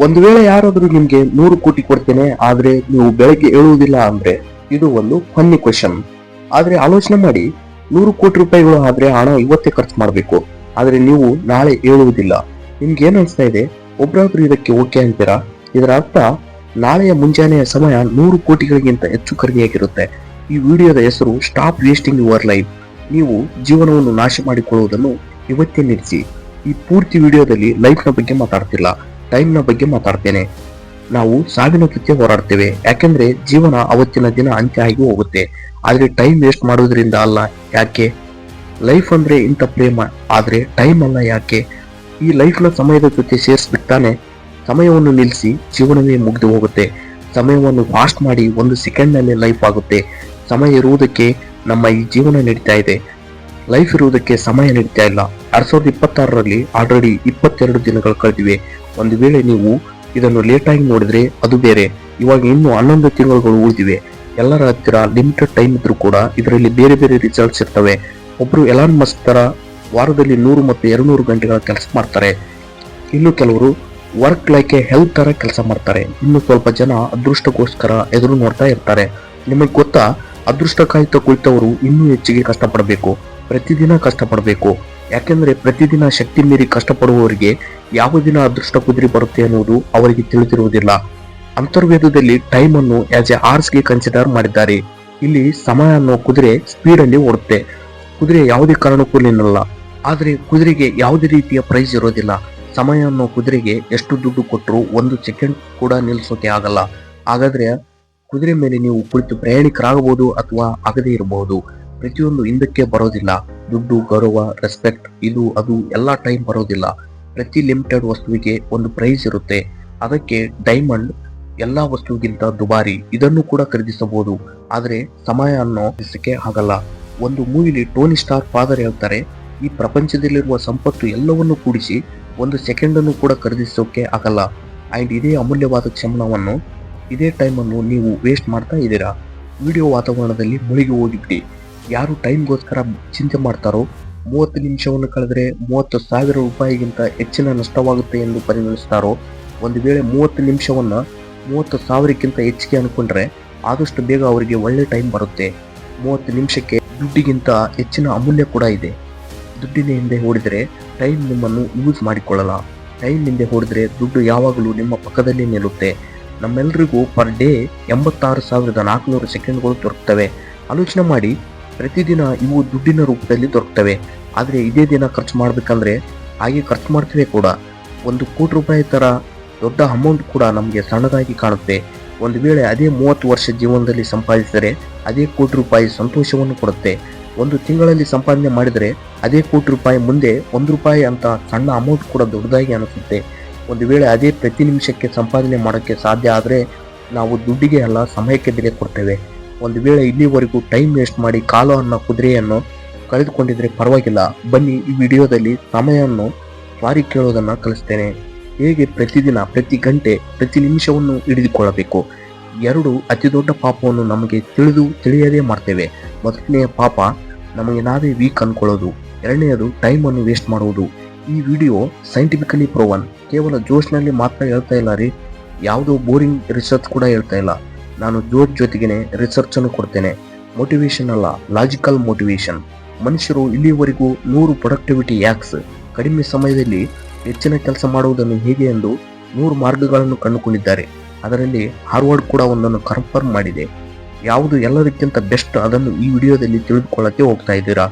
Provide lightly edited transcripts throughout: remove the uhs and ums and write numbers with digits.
ಒಂದು ವೇಳೆ ಯಾರಾದ್ರೂ ನಿಮ್ಗೆ 100 ಕೋಟಿ ಕೊಡ್ತೇನೆ ಆದ್ರೆ ನೀವು ಬೆಳಗ್ಗೆ ಏಳುವುದಿಲ್ಲ ಅಂದ್ರೆ ಇದು ಒಂದು ಫನ್ನಿ ಕ್ವೆಶನ್. ಆದ್ರೆ ಆಲೋಚನೆ ಮಾಡಿ, 100 ಕೋಟಿ ರೂಪಾಯಿಗಳು ಆದ್ರೆ ಹಣ ಇವತ್ತೇ ಖರ್ಚು ಮಾಡಬೇಕು, ಆದ್ರೆ ನೀವು ನಾಳೆ ಏಳುವುದಿಲ್ಲ. ನಿಮ್ಗೆ ಏನ್ ಅನ್ಸ್ತಾ ಇದೆ? ಒಬ್ರಾದ್ರೂ ಇದಕ್ಕೆ ಓಕೆ ಅಂತೀರಾ? ಇದರ ಅರ್ಥ ನಾಳೆಯ ಮುಂಜಾನೆಯ ಸಮಯ 100 ಕೋಟಿಗಳಿಗಿಂತ ಹೆಚ್ಚು ಖರೀದಿಯಾಗಿರುತ್ತೆ. ಈ ವಿಡಿಯೋದ ಹೆಸರು ಸ್ಟಾಪ್ ವೇಸ್ಟಿಂಗ್ ಯುವರ್ ಲೈಫ್. ನೀವು ಜೀವನವನ್ನು ನಾಶ ಮಾಡಿಕೊಳ್ಳುವುದನ್ನು ಇವತ್ತೇ ನಿಲ್ಲಿಸಿ. ಈ ಪೂರ್ತಿ ವಿಡಿಯೋದಲ್ಲಿ ಲೈಫ್ ನ ಬಗ್ಗೆ ಮಾತಾಡ್ತಿಲ್ಲ, ಟೈಮ್ ನ ಬಗ್ಗೆ ಮಾತಾಡ್ತೇನೆ. ನಾವು ಸಾವಿನ ಜೊತೆ ಹೋರಾಡ್ತೇವೆ, ಯಾಕೆಂದ್ರೆ ಜೀವನ ಅವತ್ತಿನ ದಿನ ಅಂತ್ಯ ಆಗಿ ಹೋಗುತ್ತೆ. ಆದ್ರೆ ಟೈಮ್ ವೇಸ್ಟ್ ಮಾಡೋದ್ರಿಂದ ಅಲ್ಲ. ಯಾಕೆ? ಲೈಫ್ ಅಂದ್ರೆ ಇಂಥ ಪ್ರೇಮ, ಆದ್ರೆ ಟೈಮ್ ಅಲ್ಲ. ಯಾಕೆ? ಈ ಲೈಫ್ ನ ಸಮಯದ ಜೊತೆ ಸೇರಿಸ್ಬಿಡ್ತಾನೆ. ಸಮಯವನ್ನು ನಿಲ್ಲಿಸಿ ಜೀವನವೇ ಮುಗಿದು ಹೋಗುತ್ತೆ. ಸಮಯವನ್ನು ಫಾಸ್ಟ್ ಮಾಡಿ 1 ಸೆಕೆಂಡ್ ನಲ್ಲಿ ಲೈಫ್ ಆಗುತ್ತೆ. ಸಮಯ ಇರುವುದಕ್ಕೆ ನಮ್ಮ ಈ ಜೀವನ ನಡೀತಾ ಇದೆ, ಲೈಫ್ ಇರುವುದಕ್ಕೆ ಸಮಯ ನಡೀತಾ ಇಲ್ಲ. 2026ರಲ್ಲಿ ಆಲ್ರೆಡಿ 22 ದಿನಗಳು ಕಳೆದಿವೆ. ಒಂದು ವೇಳೆ ನೀವು ಇದನ್ನು ಲೇಟ್ ಆಗಿ ನೋಡಿದ್ರೆ ಅದು ಬೇರೆ. ಇವಾಗ ಇನ್ನು 11 ತಿಂಗಳುಗಳು ಉಳಿದಿವೆ. ಎಲ್ಲರ ಹತ್ತಿರ ಲಿಮಿಟೆಡ್ ಟೈಮ್ ಇದ್ರೂ ಕೂಡ ಇದರಲ್ಲಿ ಬೇರೆ ಬೇರೆ ರಿಸಲ್ಟ್ಸ್ ಇರ್ತವೆ. ಒಬ್ರು ಎಲಾನ್ ಮಸ್ಕ್ ತರ ವಾರದಲ್ಲಿ 100 ಮತ್ತು 200 ಗಂಟೆಗಳ ಕೆಲಸ ಮಾಡ್ತಾರೆ. ಇನ್ನು ಕೆಲವರು ವರ್ಕ್ ಲೈಕ್ ಎ ಹೆಲ್ತ್ ತರ ಕೆಲಸ ಮಾಡ್ತಾರೆ. ಇನ್ನು ಸ್ವಲ್ಪ ಜನ ಅದೃಷ್ಟಕ್ಕೋಸ್ಕರ ಎದುರು ನೋಡ್ತಾ ಇರ್ತಾರೆ. ನಿಮಗೆ ಗೊತ್ತಾ, ಅದೃಷ್ಟ ಕಾಯ್ತಾ ಕುಳಿತವರು ಇನ್ನೂ ಹೆಚ್ಚಿಗೆ ಕಷ್ಟಪಡಬೇಕು, ಪ್ರತಿದಿನ ಕಷ್ಟಪಡಬೇಕು. ಯಾಕೆಂದ್ರೆ ಪ್ರತಿದಿನ ಶಕ್ತಿ ಮೀರಿ ಕಷ್ಟಪಡುವವರಿಗೆ ಯಾವ ದಿನ ಅದೃಷ್ಟ ಕುದುರೆ ಬರುತ್ತೆ ಅನ್ನುವುದು ಅವರಿಗೆ ತಿಳಿದಿರುವುದಿಲ್ಲ. ಅಂತರ್ವೇದದಲ್ಲಿ ಟೈಮ್ ಅನ್ನು ಆಸ್ ಎ ಆರ್ಸ್ಗೆ ಕನ್ಸಿಡರ್ ಮಾಡಿದ್ದಾರೆ. ಇಲ್ಲಿ ಸಮಯ ಅನ್ನೋ ಕುದುರೆ ಸ್ಪೀಡ್ ಅಲ್ಲಿ ಓಡುತ್ತೆ. ಕುದುರೆ ಯಾವುದೇ ಕಾರಣಕ್ಕೂ ನಿಲ್ಲಲ್ಲ, ಆದ್ರೆ ಕುದುರೆಗೆ ಯಾವುದೇ ರೀತಿಯ ಪ್ರೈಸ್ ಇರೋದಿಲ್ಲ. ಸಮಯ ಅನ್ನೋ ಕುದುರೆಗೆ ಎಷ್ಟು ದುಡ್ಡು ಕೊಟ್ಟರು 1 ಸೆಕೆಂಡ್ ಕೂಡ ನಿಲ್ಸೋಕೆ ಆಗಲ್ಲ. ಹಾಗಾದ್ರೆ ಕುದುರೆ ಮೇಲೆ ನೀವು ಕುಳಿತು ಪ್ರಯಾಣಿಕರಾಗಬಹುದು ಅಥವಾ ಆಗದೇ ಇರಬಹುದು. ಪ್ರತಿಯೊಂದು ಹಿಂದಕ್ಕೆ ಬರೋದಿಲ್ಲ. ದುಡ್ಡು, ಗೌರವ, ರೆಸ್ಪೆಕ್ಟ್, ಇದು ಅದು ಎಲ್ಲ ಟೈಮ್ ಬರೋದಿಲ್ಲ. ಪ್ರತಿ ಲಿಮಿಟೆಡ್ ವಸ್ತುವಿಗೆ ಒಂದು ಪ್ರೈಸ್ ಇರುತ್ತೆ. ಅದಕ್ಕೆ ಡೈಮಂಡ್ ಎಲ್ಲಾ ವಸ್ತುವಿಗಿಂತ ದುಬಾರಿ. ಇದನ್ನು ಕೂಡ ಖರೀದಿಸಬಹುದು, ಆದ್ರೆ ಸಮಯ ಅನ್ನೋ ಖರೀದಿಸಕ್ಕೆ ಆಗಲ್ಲ. ಒಂದು ಮೂವಿಲಿ ಟೋನಿ ಸ್ಟಾರ್ ಫಾದರ್ ಹೇಳ್ತಾರೆ, ಈ ಪ್ರಪಂಚದಲ್ಲಿರುವ ಸಂಪತ್ತು ಎಲ್ಲವನ್ನೂ ಕೂಡಿಸಿ 1 ಸೆಕೆಂಡ್ ಅನ್ನು ಕೂಡ ಖರೀದಿಸೋಕೆ ಆಗಲ್ಲ. ಅಂಡ್ ಇದೇ ಅಮೂಲ್ಯವಾದ ಕ್ಷಮಣವನ್ನು, ಇದೇ ಟೈಮ್ ಅನ್ನು ನೀವು ವೇಸ್ಟ್ ಮಾಡ್ತಾ ಇದ್ದೀರಾ. ವಿಡಿಯೋ ವಾತಾವರಣದಲ್ಲಿ ಮುಳುಗಿ ಹೋಗಿಬಿಡಿ. ಯಾರು ಟೈಮ್ಗೋಸ್ಕರ ಚಿಂತೆ ಮಾಡ್ತಾರೋ 30 ನಿಮಿಷವನ್ನು ಕಳೆದ್ರೆ 30,000 ರೂಪಾಯಿಗಿಂತ ಹೆಚ್ಚಿನ ನಷ್ಟವಾಗುತ್ತೆ ಎಂದು ಪರಿಗಣಿಸ್ತಾರೋ, ಒಂದು ವೇಳೆ 30 ನಿಮಿಷವನ್ನ 30,000ಕ್ಕಿಂತ ಹೆಚ್ಚಿಗೆ ಅನ್ಕೊಂಡ್ರೆ ಆದಷ್ಟು ಬೇಗ ಅವರಿಗೆ ಒಳ್ಳೆ ಟೈಮ್ ಬರುತ್ತೆ. 30 ನಿಮಿಷಕ್ಕೆ ದುಡ್ಡಿಗಿಂತ ಹೆಚ್ಚಿನ ಅಮೂಲ್ಯ ಕೂಡ ಇದೆ. ದುಡ್ಡಿನ ಹಿಂದೆ ಓಡಿದ್ರೆ ಟೈಮ್ ನಿಮ್ಮನ್ನು ಯೂಸ್ ಮಾಡಿಕೊಳ್ಳಲ್ಲ. ಟೈಮ್ ಹಿಂದೆ ಓಡಿದ್ರೆ ದುಡ್ಡು ಯಾವಾಗಲೂ ನಿಮ್ಮ ಪಕ್ಕದಲ್ಲಿ ನಿಲ್ಲುತ್ತೆ. ನಮ್ಮೆಲ್ಲರಿಗೂ ಪರ್ ಡೇ 86,400 ಸೆಕೆಂಡ್ಗಳು ದೊರಕ್ತವೆ. ಆಲೋಚನೆ ಮಾಡಿ, ಪ್ರತಿದಿನ ಇವು ದುಡ್ಡಿನ ರೂಪದಲ್ಲಿ ದೊರಕ್ತವೆ. ಆದರೆ ಇದೇ ದಿನ ಖರ್ಚು ಮಾಡಬೇಕಂದ್ರೆ ಹಾಗೆ ಖರ್ಚು ಮಾಡ್ತೇವೆ ಕೂಡ. 1 ಕೋಟಿ ರೂಪಾಯಿ ತರ ದೊಡ್ಡ ಅಮೌಂಟ್ ಕೂಡ ನಮಗೆ ಸಣ್ಣದಾಗಿ ಕಾಣುತ್ತೆ. ಒಂದು ವೇಳೆ ಅದೇ 30 ವರ್ಷ ಜೀವನದಲ್ಲಿ ಸಂಪಾದಿಸಿದರೆ ಅದೇ 1 ಕೋಟಿ ರೂಪಾಯಿ ಸಂತೋಷವನ್ನು ಕೊಡುತ್ತೆ. 1 ತಿಂಗಳಲ್ಲಿ ಸಂಪಾದನೆ ಮಾಡಿದರೆ ಅದೇ 1 ಕೋಟಿ ರೂಪಾಯಿ ಮುಂದೆ 1 ರೂಪಾಯಿ ಅಂತ ಸಣ್ಣ ಅಮೌಂಟ್ ಕೂಡ ದೊಡ್ಡದಾಗಿ ಅನಿಸುತ್ತೆ. ಒಂದು ವೇಳೆ ಅದೇ ಪ್ರತಿ ನಿಮಿಷಕ್ಕೆ ಸಂಪಾದನೆ ಮಾಡೋಕ್ಕೆ ಸಾಧ್ಯ ಆದರೆ ನಾವು ದುಡ್ಡಿಗೆ ಅಲ್ಲ, ಸಮಯಕ್ಕೆ ಬೆಲೆ ಕೊಡ್ತೇವೆ. ಒಂದು ವೇಳೆ ಇಲ್ಲಿವರೆಗೂ ಟೈಮ್ ವೇಸ್ಟ್ ಮಾಡಿ ಕಾಲು ಅನ್ನೋ ಕುದುರೆಯನ್ನು ಕಳೆದುಕೊಂಡಿದ್ರೆ ಪರವಾಗಿಲ್ಲ. ಬನ್ನಿ ಈ ವಿಡಿಯೋದಲ್ಲಿ ಸಮಯವನ್ನು ಸಾರಿ ಕೇಳೋದನ್ನ ಕಲಿಸ್ತೇನೆ. ಹೇಗೆ ಪ್ರತಿದಿನ, ಪ್ರತಿ ಗಂಟೆ, ಪ್ರತಿ ನಿಮಿಷವನ್ನು ಹಿಡಿದುಕೊಳ್ಳಬೇಕು. 2 ಅತಿ ದೊಡ್ಡ ಪಾಪವನ್ನು ನಮಗೆ ತಿಳಿಯದೇ ಮಾಡ್ತೇವೆ. ಮೊದಲನೆಯ ಪಾಪ ನಮಗೆ ನಾವೇ ವೀಕ್ ಅನ್ಕೊಳ್ಳೋದು. ಎರಡನೆಯದು ಟೈಮ್ ಅನ್ನು ವೇಸ್ಟ್ ಮಾಡುವುದು. ಈ ವಿಡಿಯೋ ಸೈಂಟಿಫಿಕಲಿ ಪ್ರೂವನ್. ಕೇವಲ ಜೋಶ್ನಲ್ಲಿ ಮಾತ್ರ ಹೇಳ್ತಾ ಇಲ್ಲ ರೀ, ಯಾವುದೋ ಬೋರಿಂಗ್ ರಿಸರ್ಚ್ ಕೂಡ ಹೇಳ್ತಾ ಇಲ್ಲ. ನಾನು ಜೊತೆಗೇನೆ ರಿಸರ್ಚ್ ಅನ್ನು ಕೊಡ್ತೇನೆ. ಮೋಟಿವೇಶನ್ ಅಲ್ಲ, ಲಾಜಿಕಲ್ ಮೋಟಿವೇಶನ್. ಮನುಷ್ಯರು ಇಲ್ಲಿಯವರೆಗೂ 100 ಪ್ರೊಡಕ್ಟಿವಿಟಿ ಹ್ಯಾಕ್ಸ್, ಕಡಿಮೆ ಸಮಯದಲ್ಲಿ ಹೆಚ್ಚಿನ ಕೆಲಸ ಮಾಡುವುದನ್ನು ಹೇಗೆ ಎಂದು 100 ಮಾರ್ಗಗಳನ್ನು ಕಂಡುಕೊಂಡಿದ್ದಾರೆ. ಅದರಲ್ಲಿ ಹಾರ್ವರ್ಡ್ ಕೂಡ ಒಂದನ್ನು ಕನ್ಫರ್ಮ್ ಮಾಡಿದೆ. ಯಾವುದು ಎಲ್ಲದಕ್ಕಿಂತ ಬೆಸ್ಟ್ ಅದನ್ನು ಈ ವಿಡಿಯೋದಲ್ಲಿ ತಿಳಿದುಕೊಳ್ಳಕ್ಕೆ ಹೋಗ್ತಾ ಇದ್ದೀರಾ.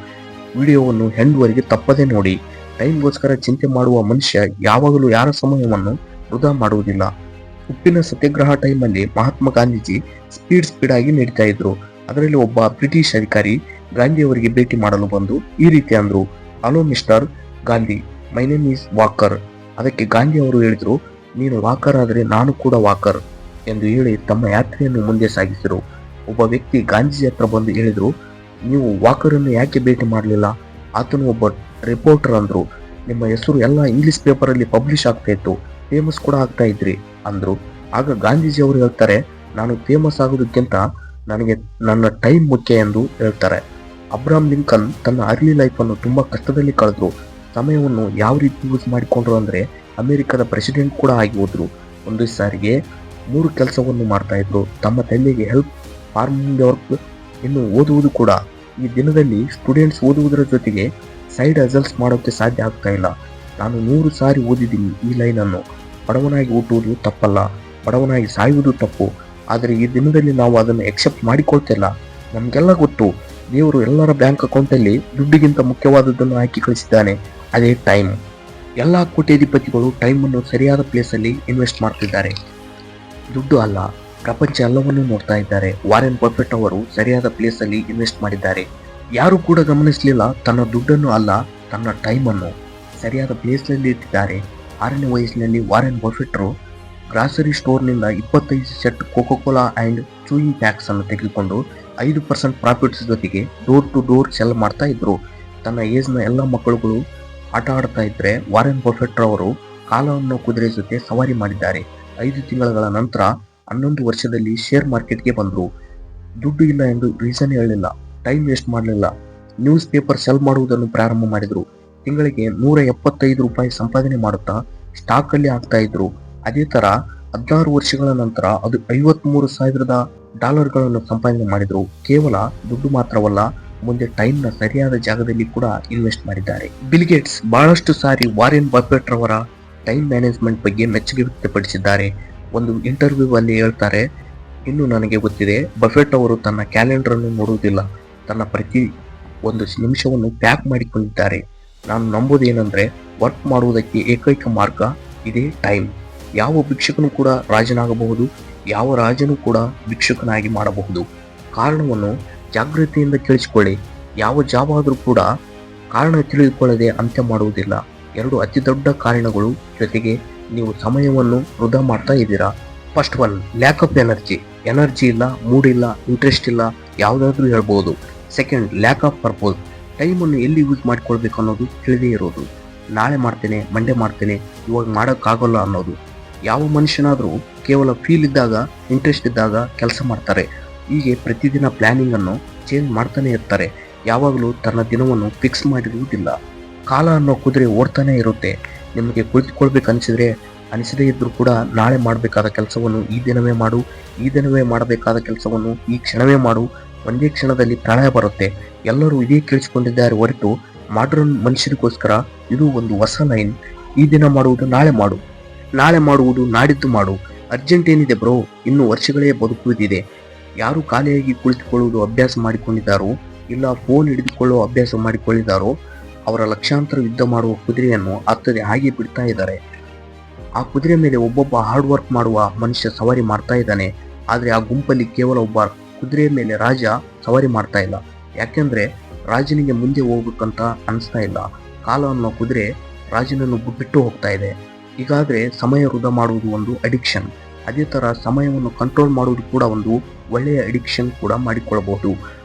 ವಿಡಿಯೋವನ್ನು ಹೆಂಡ್ವರೆಗೆ ತಪ್ಪದೇ ನೋಡಿ. ಟೈಮ್ಗೋಸ್ಕರ ಚಿಂತೆ ಮಾಡುವ ಮನುಷ್ಯ ಯಾವಾಗಲೂ ಯಾರ ಸಮಯವನ್ನು ವೃಧಾ ಮಾಡುವುದಿಲ್ಲ. ಉಪ್ಪಿನ ಸತ್ಯಾಗ್ರಹ ಟೈಮಲ್ಲಿ ಮಹಾತ್ಮ ಗಾಂಧೀಜಿ ಸ್ಪೀಡ್ ಆಗಿ ನಡೀತಾ ಇದ್ರು. ಅದರಲ್ಲಿ ಒಬ್ಬ ಬ್ರಿಟಿಷ್ ಅಧಿಕಾರಿ ಗಾಂಧಿಯವರಿಗೆ ಭೇಟಿ ಮಾಡಲು ಬಂದು ಈ ರೀತಿ ಅಂದ್ರು, hello mister Gandhi, my name is walker. ಅದಕ್ಕೆ ಗಾಂಧಿ ಅವರು ಹೇಳಿದ್ರು, ನೀನು ವಾಕರ್ ಆದರೆ ನಾನು ಕೂಡ ವಾಕರ್ ಎಂದು ಹೇಳಿ ತಮ್ಮ ಯಾತ್ರೆಯನ್ನು ಮುಂದೆ ಸಾಗಿಸಿದರು. ಒಬ್ಬ ವ್ಯಕ್ತಿ ಗಾಂಧೀಜಿ ಹತ್ರ ಬಂದು ಹೇಳಿದ್ರು, ನೀವು ವಾಕರನ್ನು ಯಾಕೆ ಭೇಟಿ ಮಾಡಲಿಲ್ಲ? ಆತನು ಒಬ್ಬ ರಿಪೋರ್ಟರ್ ಅಂದ್ರು, ನಿಮ್ಮ ಹೆಸರು ಎಲ್ಲ ಇಂಗ್ಲಿಷ್ ಪೇಪರಲ್ಲಿ ಪಬ್ಲಿಷ್ ಆಗ್ತಾ ಇತ್ತು, ಫೇಮಸ್ ಕೂಡ ಆಗ್ತಾ ಇದ್ರಿ ಅಂದ್ರು. ಆಗ ಗಾಂಧೀಜಿ ಅವರು ಹೇಳ್ತಾರೆ, ನಾನು ಫೇಮಸ್ ಆಗೋದಕ್ಕಿಂತ ನನಗೆ ನನ್ನ ಟೈಮ್ ಮುಖ್ಯ ಎಂದು ಹೇಳ್ತಾರೆ. ಅಬ್ರಹಾಂ ಲಿಂಕನ್ ತನ್ನ ಅರ್ಲಿ ಲೈಫ್ ಅನ್ನು ತುಂಬಾ ಕಷ್ಟದಲ್ಲಿ ಕಳೆದ್ರು. ಸಮಯವನ್ನು ಯಾವ ರೀತಿ ಯೂಸ್ ಮಾಡಿಕೊಂಡ್ರು ಅಂದ್ರೆ ಅಮೆರಿಕದ ಪ್ರೆಸಿಡೆಂಟ್ ಕೂಡ ಆಗಿ ಹೋದ್ರು. ಒಂದು ಸಾರಿಗೆ 3 ಕೆಲಸವನ್ನು ಮಾಡ್ತಾ ಇದ್ರು. ತಮ್ಮ ತಂದೆಗೆ ಹೆಲ್ಪ್, ಫಾರ್ಮಿಂಗ್ ವರ್ಕ್, ಇನ್ನು ಓದುವುದು ಕೂಡ. ಈ ದಿನದಲ್ಲಿ ಸ್ಟೂಡೆಂಟ್ಸ್ ಓದುವುದರ ಜೊತೆಗೆ ಸೈಡ್ ಹಸಲ್ಸ್ ಮಾಡೋಕ್ಕೆ ಸಾಧ್ಯ ಆಗ್ತಾ ಇಲ್ಲ. ನಾನು 100 ಸಾರಿ ಓದಿದ್ದೀನಿ ಈ ಲೈನನ್ನು. ಬಡವನಾಗಿ ಹುಟ್ಟುವುದು ತಪ್ಪಲ್ಲ, ಬಡವನಾಗಿ ಸಾಯುವುದು ತಪ್ಪು. ಆದರೆ ಈ ದಿನದಲ್ಲಿ ನಾವು ಅದನ್ನು ಎಕ್ಸೆಪ್ಟ್ ಮಾಡಿಕೊಳ್ತಿಲ್ಲ. ನಮಗೆಲ್ಲ ಗೊತ್ತು, ದೇವರು ಎಲ್ಲರ ಬ್ಯಾಂಕ್ ಅಕೌಂಟಲ್ಲಿ ದುಡ್ಡಿಗಿಂತ ಮುಖ್ಯವಾದದ್ದನ್ನು ಹಾಕಿ ಕಳಿಸಿದ್ದಾನೆ, ಅದೇ ಟೈಮ್. ಎಲ್ಲ ಕೋಟ್ಯಾಧಿಪತಿಗಳು ಟೈಮನ್ನು ಸರಿಯಾದ ಪ್ಲೇಸಲ್ಲಿ ಇನ್ವೆಸ್ಟ್ ಮಾಡ್ತಿದ್ದಾರೆ, ದುಡ್ಡು ಅಲ್ಲ. ಪ್ರಪಂಚ ಎಲ್ಲವನ್ನೂ ನೋಡ್ತಾ ಇದ್ದಾರೆ. ವಾರೆನ್ ಬಫೆಟ್ ಅವರು ಸರಿಯಾದ ಪ್ಲೇಸಲ್ಲಿ ಇನ್ವೆಸ್ಟ್ ಮಾಡಿದ್ದಾರೆ. ಯಾರು ಕೂಡ ಗಮನಿಸಲಿಲ್ಲ, ತನ್ನ ದುಡ್ಡನ್ನು ಅಲ್ಲ, ತನ್ನ ಟೈಮನ್ನು ಸರಿಯಾದ ಪ್ಲೇಸ್ನಲ್ಲಿ ಇಟ್ಟಿದ್ದಾರೆ. 6ನೇ ವಯಸ್ಸಿನಲ್ಲಿ ವಾರೆನ್ ಬಫೆಟ್ರು ಗ್ರಾಸರಿ ಸ್ಟೋರ್ನಿಂದ 25 set Coca Cola and chewing packs ಅನ್ನು ತೆಗೆದುಕೊಂಡು 5% ಪ್ರಾಫಿಟ್ಸ್ ಜೊತೆಗೆ ಡೋರ್ ಟು ಡೋರ್ ಸೆಲ್ ಮಾಡ್ತಾ ಇದ್ರು. ತನ್ನ ಏಜ್ನ ಎಲ್ಲ ಮಕ್ಕಳುಗಳು ಆಟ ಆಡ್ತಾ ಇದ್ರೆ ವಾರೆನ್ ಬಫೆಟ್ ಅವರು ಕಾಲ ಅನ್ನೋ ಕುದುರೆ ಜೊತೆ ಸವಾರಿ ಮಾಡಿದ್ದಾರೆ. 5 ತಿಂಗಳ ನಂತರ 11 ವರ್ಷದಲ್ಲಿ ಶೇರ್ ಮಾರ್ಕೆಟ್ಗೆ ಬಂದರು. ದುಡ್ಡು ಇಲ್ಲ ಎಂದು ರೀಸನ್ ಹೇಳಲಿಲ್ಲ, ಟೈಮ್ ವೇಸ್ಟ್ ಮಾಡಲಿಲ್ಲ. ನ್ಯೂಸ್ ಪೇಪರ್ ಸೆಲ್ ಮಾಡುವುದನ್ನು ಪ್ರಾರಂಭ ಮಾಡಿದ್ರು. ತಿಂಗಳಿಗೆ $175 ಸಂಪಾದನೆ ಮಾಡುತ್ತಾ ಸ್ಟಾಕ್ ಅಲ್ಲಿ ಆಗ್ತಾ ಇದ್ರು. ಅದೇ ತರ 16 ವರ್ಷಗಳ ನಂತರ ಅದು $53,000 ಸಂಪಾದನೆ ಮಾಡಿದ್ರು. ಕೇವಲ ದುಡ್ಡು ಮಾತ್ರವಲ್ಲ, ಮುಂದೆ ಟೈಮ್ ನ ಸರಿಯಾದ ಜಾಗದಲ್ಲಿ ಕೂಡ ಇನ್ವೆಸ್ಟ್ ಮಾಡಿದ್ದಾರೆ. ಬಿಲ್ ಗೇಟ್ಸ್ ಬಹಳಷ್ಟು ಸಾರಿ ವಾರೆನ್ ಬಫೆಟ್ ರವರ ಟೈಮ್ ಮ್ಯಾನೇಜ್ಮೆಂಟ್ ಬಗ್ಗೆ ಮೆಚ್ಚುಗೆ ವ್ಯಕ್ತಪಡಿಸಿದ್ದಾರೆ. ಒಂದು ಇಂಟರ್ವ್ಯೂ ಅಲ್ಲಿ ಹೇಳ್ತಾರೆ, ಇನ್ನು ನನಗೆ ಗೊತ್ತಿದೆ, ಬಫೆಟ್ ಅವರು ತನ್ನ ಕ್ಯಾಲೆಂಡರ್ ಅನ್ನು ನೋಡುವುದಿಲ್ಲ, ತನ್ನ ಪ್ರತಿ ಒಂದು ನಿಮಿಷವನ್ನು ಪ್ಯಾಕ್ ಮಾಡಿಕೊಂಡಿದ್ದಾರೆ. ನಾನು ನಂಬುವುದು ಏನಂದ್ರೆ, ವರ್ಕ್ ಮಾಡುವುದಕ್ಕೆ ಏಕೈಕ ಮಾರ್ಗ ಇದೇ ಟೈಮ್. ಯಾವ ಭಿಕ್ಷುಕನು ಕೂಡ ರಾಜನಾಗಬಹುದು, ಯಾವ ರಾಜನು ಕೂಡ ಭಿಕ್ಷುಕನಾಗಿ ಮಾಡಬಹುದು. ಕಾರಣವನ್ನು ಜಾಗೃತಿಯಿಂದ ಕೇಳಿಸಿಕೊಳ್ಳಿ. ಯಾವ ಜಾಬ್ ಆದರೂ ಕೂಡ ಕಾರಣ ತಿಳಿದುಕೊಳ್ಳದೆ ಅಂತ್ಯ ಮಾಡುವುದಿಲ್ಲ. 2 ಅತಿ ದೊಡ್ಡ ಕಾರಣಗಳು ಜೊತೆಗೆ ನೀವು ಸಮಯವನ್ನು ವೃಧಾ ಮಾಡ್ತಾ ಇದ್ದೀರಾ. First one, lack of energy. Energy ಇಲ್ಲ, ಮೂಡ್ ಇಲ್ಲ, ಇಂಟ್ರೆಸ್ಟ್ ಇಲ್ಲ, ಯಾವುದಾದ್ರೂ ಹೇಳ್ಬೋದು. Second, lack of purpose. ಟೈಮನ್ನು ಎಲ್ಲಿ ಯೂಸ್ ಮಾಡಿಕೊಳ್ಬೇಕು ಅನ್ನೋದು ತಿಳಿದೇ ಇರೋದು. ನಾಳೆ ಮಾಡ್ತೇನೆ, ಮಂಡೇ ಮಾಡ್ತೇನೆ, ಇವಾಗ ಮಾಡೋಕ್ಕಾಗಲ್ಲ ಅನ್ನೋದು. ಯಾವ ಮನುಷ್ಯನಾದರೂ ಕೇವಲ ಫೀಲ್ ಇದ್ದಾಗ, ಇಂಟ್ರೆಸ್ಟ್ ಇದ್ದಾಗ ಕೆಲಸ ಮಾಡ್ತಾರೆ. ಹೀಗೆ ಪ್ರತಿದಿನ ಪ್ಲಾನಿಂಗ್ ಅನ್ನು ಚೇಂಜ್ ಮಾಡ್ತಾನೆ ಇರ್ತಾರೆ. ಯಾವಾಗಲೂ ತನ್ನ ದಿನವನ್ನು ಫಿಕ್ಸ್ ಮಾಡಿರುವುದಿಲ್ಲ. ಕಾಲ ಅನ್ನೋ ಕುದುರೆ ಓಡ್ತಾನೆ ಇರುತ್ತೆ. ನಿಮಗೆ ಕುಳಿತುಕೊಳ್ಬೇಕು ಅನಿಸದೇ ಇದ್ರೂ ಕೂಡ ನಾಳೆ ಮಾಡಬೇಕಾದ ಕೆಲಸವನ್ನು ಈ ದಿನವೇ ಮಾಡು, ಈ ದಿನವೇ ಮಾಡಬೇಕಾದ ಕೆಲಸವನ್ನು ಈ ಕ್ಷಣವೇ ಮಾಡು. ಒಂದೇ ಕ್ಷಣದಲ್ಲಿ ಪ್ರಳಯ ಬರುತ್ತೆ. ಎಲ್ಲರೂ ಇದೇ ಕೇಳಿಸಿಕೊಂಡಿದ್ದಾರೆ ಹೊರತು ಮಾಡ್ರನ್ ಮನುಷ್ಯರಿಗೋಸ್ಕರ ಇದು ಒಂದು ಹೊಸ ಲೈನ್. ಈ ದಿನ ಮಾಡುವುದು ನಾಳೆ ಮಾಡು, ನಾಳೆ ಮಾಡುವುದು ನಾಡಿದ್ದು ಮಾಡು. ಅರ್ಜೆಂಟ್ ಏನಿದೆ ಬ್ರೋ, ಇನ್ನು ವರ್ಷಗಳೇ ಬದುಕುವುದಿದೆ. ಯಾರು ಖಾಲಿಯಾಗಿ ಕುಳಿತುಕೊಳ್ಳುವುದು ಅಭ್ಯಾಸ ಮಾಡಿಕೊಂಡಿದ್ದಾರೋ, ಇಲ್ಲ ಫೋನ್ ಹಿಡಿದುಕೊಳ್ಳುವ ಅಭ್ಯಾಸ ಮಾಡಿಕೊಂಡಿದ್ದಾರೋ, ಅವರ ಲಕ್ಷಾಂತರ ಯುದ್ಧ ಮಾಡುವ ಕುದುರೆಯನ್ನು ಹತ್ತದೆ ಹಾಗೆ ಬಿಡ್ತಾ ಇದ್ದಾರೆ. ಆ ಕುದುರೆ ಮೇಲೆ ಒಬ್ಬೊಬ್ಬ ಹಾರ್ಡ್ ವರ್ಕ್ ಮಾಡುವ ಮನುಷ್ಯ ಸವಾರಿ ಮಾಡ್ತಾ ಇದ್ದಾನೆ. ಆದ್ರೆ ಆ ಗುಂಪಲ್ಲಿ ಕೇವಲ ಒಬ್ಬ ಕುದುರೆ ಮೇಲೆ ರಾಜ ಸವಾರಿ ಮಾಡ್ತಾ ಇಲ್ಲ. ಯಾಕೆಂದ್ರೆ ರಾಜನಿಗೆ ಮುಂದೆ ಹೋಗ್ಬೇಕಂತ ಅನಿಸ್ತಾ ಇಲ್ಲ. ಕಾಲ ಅನ್ನೋ ಕುದುರೆ ರಾಜನನ್ನು ಬಿಟ್ಟು ಹೋಗ್ತಾ ಇದೆ. ಹೀಗಾದ್ರೆ ಸಮಯ ವೃಧಾ ಮಾಡುವುದು ಒಂದು ಅಡಿಕ್ಷನ್. ಅದೇ ತರ ಸಮಯವನ್ನು ಕಂಟ್ರೋಲ್ ಮಾಡುವುದು ಕೂಡ ಒಂದು ಒಳ್ಳೆಯ ಅಡಿಕ್ಷನ್ ಕೂಡ ಮಾಡಿಕೊಳ್ಳಬಹುದು.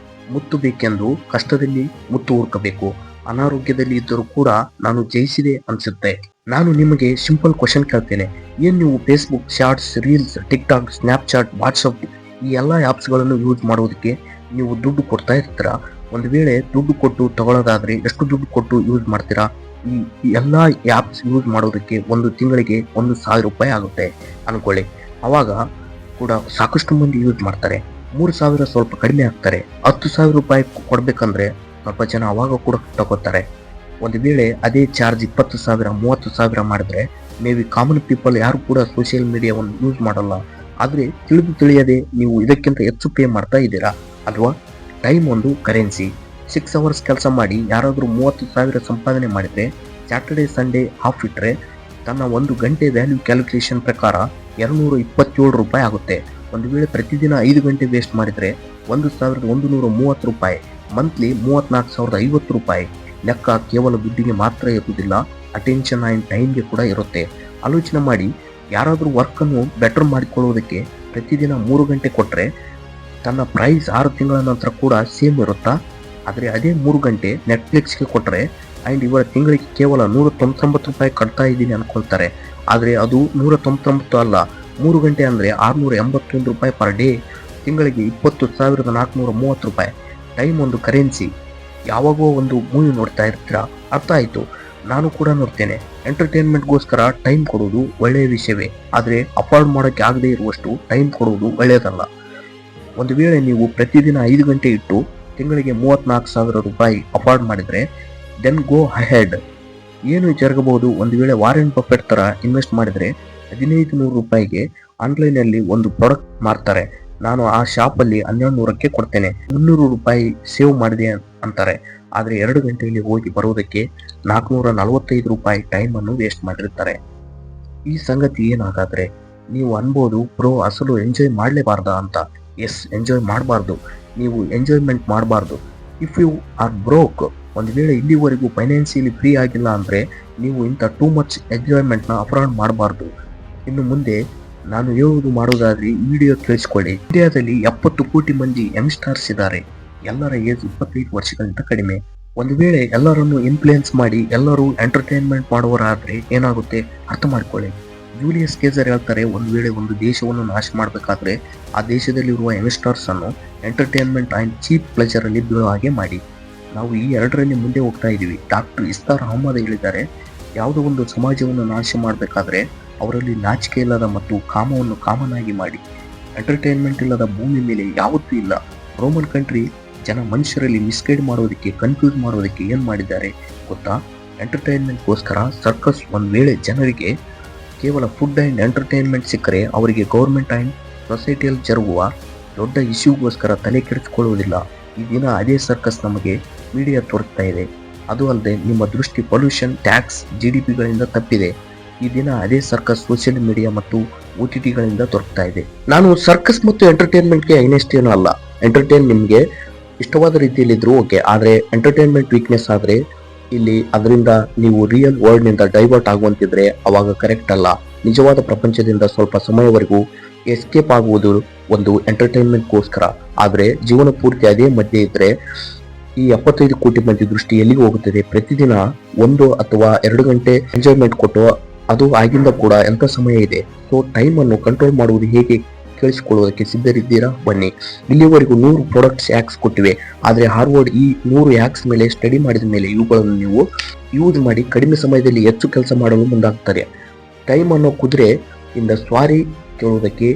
ಮುತ್ತು ಬೇಕೆಂದು ಕಷ್ಟದಲ್ಲಿ ಮುತ್ತು ಹುಡುಕಬೇಕು. ಅನಾರೋಗ್ಯದಲ್ಲಿ ಇದ್ದರೂ ಕೂಡ ನಾನು ಜಯಿಸಿದೆ ಅನ್ಸುತ್ತೆ. ನಾನು ನಿಮಗೆ ಸಿಂಪಲ್ ಕ್ವಶನ್ ಕೇಳ್ತೇನೆ. ಏನ್ ನೀವು Facebook, shorts, reels, TikTok, Snapchat, WhatsApp ಈ ಎಲ್ಲ ಆ್ಯಪ್ಸ್ಗಳನ್ನು ಯೂಸ್ ಮಾಡೋದಕ್ಕೆ ನೀವು ದುಡ್ಡು ಕೊಡ್ತಾ ಇರ್ತೀರಾ? ಒಂದು ವೇಳೆ ದುಡ್ಡು ಕೊಟ್ಟು ತಗೊಳ್ಳೋದಾದ್ರೆ ಎಷ್ಟು ದುಡ್ಡು ಕೊಟ್ಟು ಯೂಸ್ ಮಾಡ್ತೀರಾ? ಈ ಎಲ್ಲ ಆ್ಯಪ್ಸ್ ಯೂಸ್ ಮಾಡೋದಕ್ಕೆ ಒಂದು ತಿಂಗಳಿಗೆ $1,000 ಆಗುತ್ತೆ ಅನ್ಕೊಳ್ಳಿ. ಅವಾಗ ಕೂಡ ಸಾಕಷ್ಟು ಮಂದಿ ಯೂಸ್ ಮಾಡ್ತಾರೆ. 3,000 ಸ್ವಲ್ಪ ಕಡಿಮೆ ಆಗ್ತಾರೆ. $10,000 ಕೊಡ್ಬೇಕಂದ್ರೆ ಸ್ವಲ್ಪ ಜನ ಅವಾಗ ಕೂಡ ತಗೋತಾರೆ. ಒಂದು ವೇಳೆ ಅದೇ ಚಾರ್ಜ್ 20,000, 30,000 ಮಾಡಿದ್ರೆ ಮೇ ಬಿ ಕಾಮನ್ ಪೀಪಲ್ ಯಾರು ಕೂಡ ಸೋಷಿಯಲ್ ಮೀಡಿಯಾವನ್ನು ಯೂಸ್ ಮಾಡಲ್ಲ. ಆದ್ರೆ ತಿಳಿಯದೆ ನೀವು ಇದಕ್ಕಿಂತ ಹೆಚ್ಚು ಪೇ ಮಾಡ್ತಾ ಇದ್ದೀರಾ ಅಲ್ವಾ? ಟೈಮ್ ಒಂದು ಕರೆನ್ಸಿ. 6 ಅವರ್ಸ್ ಕೆಲಸ ಮಾಡಿ ಯಾರಾದರೂ 30,000 ಸಂಪಾದನೆ ಮಾಡಿದ್ರೆ, ಸ್ಯಾಟರ್ಡೆ ಸಂಡೇ ಆಫ್ ಇಟ್ಟರೆ ತನ್ನ 1 ಗಂಟೆ ವ್ಯಾಲ್ಯೂ ಕ್ಯಾಲ್ಕುಲೇಷನ್ ಪ್ರಕಾರ $227 ಆಗುತ್ತೆ. ಒಂದು ವೇಳೆ ಪ್ರತಿದಿನ 5 ಗಂಟೆ ವೇಸ್ಟ್ ಮಾಡಿದ್ರೆ $1,130. ಮಂತ್ಲಿ $34,050. ಲೆಕ್ಕ ಕೇವಲ ದುಡ್ಡಿಗೆ ಮಾತ್ರ ಇರುವುದಿಲ್ಲ, ಅಟೆನ್ಷನ್ ಆ್ಯಂಡ್ ಟೈಮ್ಗೆ ಕೂಡ ಇರುತ್ತೆ. ಆಲೋಚನೆ ಮಾಡಿ, ಯಾರಾದರೂ ವರ್ಕನ್ನು ಬೆಟರ್ ಮಾಡಿಕೊಳ್ಳುವುದಕ್ಕೆ ಪ್ರತಿದಿನ 3 ಗಂಟೆ ಕೊಟ್ಟರೆ ತನ್ನ ಪ್ರೈಸ್ 6 ತಿಂಗಳ ನಂತರ ಕೂಡ ಸೇಮ್ ಇರುತ್ತಾ? ಆದರೆ ಅದೇ 3 ಗಂಟೆ ನೆಟ್ಫ್ಲಿಕ್ಸ್ಗೆ ಕೊಟ್ಟರೆ ಆ್ಯಂಡ್ ಇವರ ತಿಂಗಳಿಗೆ ಕೇವಲ $199 ಕಟ್ತಾ ಇದ್ದೀನಿ ಅನ್ಕೊಳ್ತಾರೆ. ಆದರೆ ಅದು 199 ಅಲ್ಲ, 3 ಗಂಟೆ ಅಂದರೆ $681 ಪರ್ ಡೇ. ತಿಂಗಳಿಗೆ $20,430. ಟೈಮ್ ಒಂದು ಕರೆನ್ಸಿ. ಯಾವಾಗೋ ಒಂದು ಮೂವಿ ನೋಡ್ತಾ ಇರ್ತೀರಾ, ಅರ್ಥ ಆಯಿತು. ನಾನು ಕೂಡ ನೋಡ್ತೇನೆ. ಎಂಟರ್ಟೈನ್ಮೆಂಟ್ಗೋಸ್ಕರ ಟೈಮ್ ಕೊಡೋದು ಒಳ್ಳೆಯ ವಿಷಯವೇ, ಆದರೆ ಅಫೋರ್ಡ್ ಮಾಡೋಕ್ಕೆ ಆಗದೇ ಇರುವಷ್ಟು ಟೈಮ್ ಕೊಡುವುದು ಒಳ್ಳೆಯದಲ್ಲ. ಒಂದು ವೇಳೆ ನೀವು ಪ್ರತಿದಿನ 5 ಗಂಟೆ ಇಟ್ಟು ತಿಂಗಳಿಗೆ 34,000 ರೂಪಾಯಿ ಅಫೋರ್ಡ್ ಮಾಡಿದರೆ ದೆನ್ ಗೋ ಅಹೆಡ್. ಏನು ಜರಗಬಹುದು, ಒಂದು ವೇಳೆ ವಾರೆನ್ ಬಫೆಟ್ ತರ ಇನ್ವೆಸ್ಟ್ ಮಾಡಿದರೆ 1,500 ರೂಪಾಯಿಗೆ ಆನ್ಲೈನಲ್ಲಿ ಒಂದು ಪ್ರಾಡಕ್ಟ್ ಮಾರ್ತಾರೆ. ನಾನು ಆ ಶಾಪಲ್ಲಿ 1,200ಕ್ಕೆ ಕೊಡ್ತೇನೆ, 300 ರೂಪಾಯಿ ಸೇವ್ ಮಾಡಿದೆ ಅಂತಾರೆ. ಆದರೆ 2 ಗಂಟೆಯಲ್ಲಿ ಹೋಗಿ ಬರುವುದಕ್ಕೆ 445 ರೂಪಾಯಿ ಟೈಮ್ ಅನ್ನು ವೇಸ್ಟ್ ಮಾಡಿರ್ತಾರೆ. ಈ ಸಂಗತಿ ಏನಾಗಾದ್ರೆ ನೀವು ಅನ್ಬೋದು, ಬ್ರೋ ಅಸಲು ಎಂಜಾಯ್ ಮಾಡಲೇಬಾರ್ದ ಅಂತ. ಎಸ್, ಎಂಜಾಯ್ ಮಾಡಬಾರ್ದು, ನೀವು ಎಂಜಾಯ್ಮೆಂಟ್ ಮಾಡಬಾರ್ದು. ಇಫ್ ಯು ಆರ್ ಬ್ರೋಕ್, ಒಂದು ವೇಳೆ ಇಲ್ಲಿವರೆಗೂ ಫೈನಾನ್ಸಿಯಲಿ ಫ್ರೀ ಆಗಿಲ್ಲ ಅಂದರೆ ನೀವು ಇಂಥ ಟೂ ಮಚ್ ಎಂಜಾಯ್ಮೆಂಟ್ನ ಅಫೋರ್ಡ್ ಮಾಡಬಾರ್ದು. ಇನ್ನು ಮುಂದೆ ನಾನು ಹೇಳುವುದು ಮಾಡೋದಾದ್ರೆ ಈ ವಿಡಿಯೋ ಕೇಳಿಸ್ಕೊಳ್ಳಿ. ಇಂಡಿಯಾದಲ್ಲಿ 70 ಕೋಟಿ ಮಂದಿ ಯಂಗ್ಸ್ಟರ್ಸ್ ಇದ್ದಾರೆ. ಎಲ್ಲರ ಏಜ್ 25 ವರ್ಷಗಳಿಂದ ಕಡಿಮೆ. ಒಂದು ವೇಳೆ ಎಲ್ಲರನ್ನು ಇನ್ಫ್ಲೂಯೆನ್ಸ್ ಮಾಡಿ ಎಲ್ಲರೂ ಎಂಟರ್ಟೈನ್ಮೆಂಟ್ ಮಾಡುವರಾದ್ರೆ ಏನಾಗುತ್ತೆ ಅರ್ಥ ಮಾಡ್ಕೊಳ್ಳಿ. ಜೂಲಿಯಸ್ ಕೇಸರ್ ಹೇಳ್ತಾರೆ, ಒಂದು ವೇಳೆ ಒಂದು ದೇಶವನ್ನು ನಾಶ ಮಾಡಬೇಕಾದ್ರೆ ಆ ದೇಶದಲ್ಲಿರುವ ಯಂಗ್ಸ್ಟರ್ಸ್ ಅನ್ನು ಎಂಟರ್ಟೈನ್ಮೆಂಟ್ ಆ್ಯಂಡ್ ಚೀಪ್ ಪ್ಲೆಜರ್ ಅಲ್ಲಿ ಬೀಳೋ ಹಾಗೆ ಮಾಡಿ. ನಾವು ಈ ಎರಡರಲ್ಲಿ ಮುಂದೆ ಹೋಗ್ತಾ ಇದ್ದೀವಿ. ಡಾಕ್ಟರ್ ಇಸ್ತಾರ್ ಅಹಮದ್ ಹೇಳಿದ್ದಾರೆ, ಯಾವುದೋ ಒಂದು ಸಮಾಜವನ್ನು ನಾಶ ಮಾಡಬೇಕಾದ್ರೆ ಅವರಲ್ಲಿ ನಾಚಿಕೆ ಇಲ್ಲದ ಮತ್ತು ಕಾಮವನ್ನು ಕಾಮನ್ ಆಗಿ ಮಾಡಿ. ಎಂಟರ್ಟೈನ್ಮೆಂಟ್ ಇಲ್ಲದ ಭೂಮಿ ಮೇಲೆ ಯಾವತ್ತೂ ಇಲ್ಲ. ರೋಮನ್ ಕಂಟ್ರಿ ಮನುಷ್ಯರಲ್ಲಿ ಮಿಸ್ಗೈಡ್ ಮಾಡೋದಕ್ಕೆ, ಕನ್ಫ್ಯೂಸ್ ಮಾಡೋದಕ್ಕೆ ಏನು ಮಾಡಿದ್ದಾರೆ ಗೊತ್ತಾ? ಎಂಟರ್ಟೈನ್ಮೆಂಟ್ಗೋಸ್ಕರ ಸರ್ಕಸ್. ಒಂದು ವೇಳೆ ಜನರಿಗೆ ಕೇವಲ ಫುಡ್ ಆ್ಯಂಡ್ ಎಂಟರ್ಟೈನ್ಮೆಂಟ್ ಸಿಕ್ಕರೆ ಅವರಿಗೆ ಗೌರ್ಮೆಂಟ್ ಆ್ಯಂಡ್ ಸೊಸೈಟಿಯಲ್ಲಿ ಜರುಗುವ ದೊಡ್ಡ ಇಶ್ಯೂಗೋಸ್ಕರ ತಲೆ ಕೆಡಿಸಿಕೊಳ್ಳುವುದಿಲ್ಲ. ಈ ದಿನ ಅದೇ ಸರ್ಕಸ್ ನಮಗೆ ಮೀಡಿಯಾ ತೋರಿಸ್ತಾ ಇದೆ. ಅದು ಅಲ್ಲದೆ ನಿಮ್ಮ ದೃಷ್ಟಿ ಪೊಲ್ಯೂಷನ್, ಟ್ಯಾಕ್ಸ್, GDPಗಳಿಂದ ತಪ್ಪಿದೆ. ಈ ದಿನ ಅದೇ ಸರ್ಕಸ್ ಸೋಷಿಯಲ್ ಮೀಡಿಯಾ ಮತ್ತು OTTಗಳಿಂದ ದೊರಕ್ತಾ ಇದೆ. ನಾನು ಸರ್ಕಸ್ ಮತ್ತು ಎಂಟರ್ಟೈನ್ಮೆಂಟ್ಗೆ ಅಗೇನ್ಸ್ಟ್ ಏನೂ ಅಲ್ಲ. ಎಂಟರ್ಟೈನ್ ನಿಮಗೆ ಇಷ್ಟವಾದ ರೀತಿಯಲ್ಲಿ ಇದ್ರೂ ಓಕೆ, ಆದರೆ ಎಂಟರ್ಟೈನ್ಮೆಂಟ್ ವೀಕ್ನೆಸ್ ಆದರೆ ಇಲ್ಲಿ ಅದರಿಂದ ನೀವು ರಿಯಲ್ ವರ್ಲ್ಡ್ನಿಂದ ಡೈವರ್ಟ್ ಆಗುವಂತಿದ್ರೆ ಅವಾಗ ಕರೆಕ್ಟ್ ಅಲ್ಲ. ನಿಜವಾದ ಪ್ರಪಂಚದಿಂದ ಸ್ವಲ್ಪ ಸಮಯವರೆಗೂ ಎಸ್ಕೇಪ್ ಆಗುವುದು ಒಂದು ಎಂಟರ್ಟೈನ್ಮೆಂಟ್ಗೋಸ್ಕರ, ಆದರೆ ಜೀವನ ಪೂರ್ತಿ ಅದೇ ಮಧ್ಯೆ ಇದ್ರೆ ಈ 75 ಕೋಟಿ ಮಂದಿ ದೃಷ್ಟಿ ಎಲ್ಲಿಗೆ ಹೋಗುತ್ತದೆ? ಪ್ರತಿದಿನ 1 ಅಥವಾ 2 ಗಂಟೆ ಎಂಜಾಯ್ಮೆಂಟ್ ಕೊಟ್ಟು ಅದು ಆಗಿಂದ ಕೂಡ ಎಂಥ ಸಮಯ ಇದೆ. ಸೊ ಟೈಮ್ ಅನ್ನು ಕಂಟ್ರೋಲ್ ಮಾಡುವುದು ಹೇಗೆ ಕೇಳಿಸಿಕೊಳ್ಳುವುದಕ್ಕೆ ಸಿದ್ಧರಿದ್ದೀರಾ? ಬನ್ನಿ. ಇಲ್ಲಿವರೆಗೂ 100 ಪ್ರಾಡಕ್ಟ್ಸ್ ಹ್ಯಾಕ್ಸ್ ಕೊಟ್ಟಿವೆ, ಆದರೆ ಹಾರ್ವರ್ಡ್ ಈ 100 ಹ್ಯಾಕ್ಸ್ ಮೇಲೆ ಸ್ಟಡಿ ಮಾಡಿದ ಮೇಲೆ ಇವುಗಳನ್ನು ನೀವು ಯೂಸ್ ಮಾಡಿ ಕಡಿಮೆ ಸಮಯದಲ್ಲಿ ಹೆಚ್ಚು ಕೆಲಸ ಮಾಡಲು ಮುಂದಾಗ್ತಾರೆ. ಟೈಮ್ ಅನ್ನೋ ಕುದುರೆ ಇಂದ ಸ್ವಾರಿ ಕೇಳುವುದಕ್ಕೆ